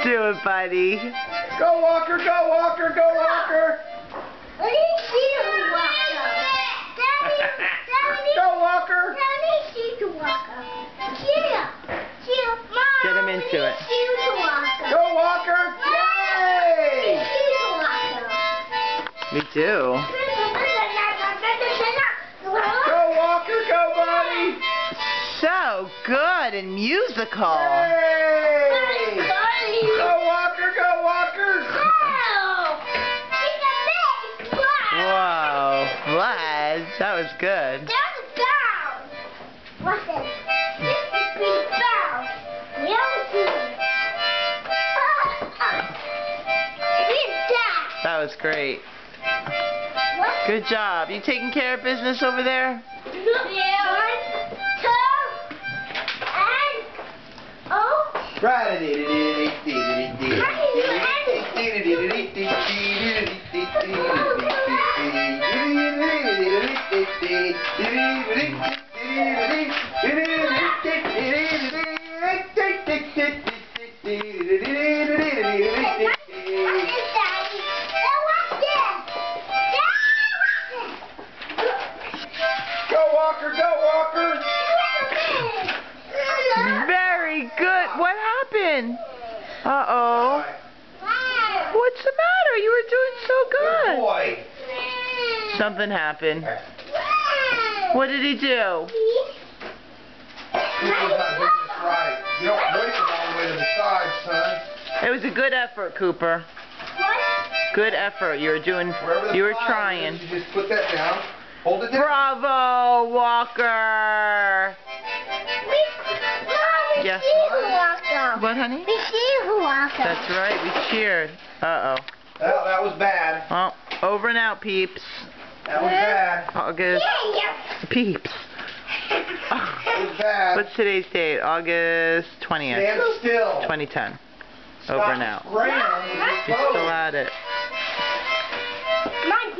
Do it, buddy. Go, Walker, go, Walker, go, Walker. Let me see you, Walker. Go, Walker. Let me see you, Walker. Here. Here. Mom. Get him into it. See you, Walker. Go, Walker. Yay! See you, Walker. We do. Go, Walker, go, buddy. So good and musical. Yay! Go, Walker, go, Walker. Whoa, Vlad, that was good. That was down. What's this? This is pretty down. That was great. What? Good job. You taking care of business over there? Yeah. 1, 2, and oh. Go, Walker, go, Walker. Very good. What happened? Uh-oh. What's the matter? You were doing so Good good. boy. Something happened. What did he do? Cooper's not doing this right. You don't hoist him all the way to the side, son. It was a good effort, Cooper. Good effort. You were doing. Wherever the You were file trying. is, you just put that down. Hold it down. Bravo, Walker. Yes. What, honey? We see who Walker. That's right. We cheered. Uh-oh. Well, that was bad. Well, over and out, peeps. That was bad. August. Peeps. That was bad. What's today's date? August 20th, Stand still. 2010. Over and out. Stop spraying. You're still at it. My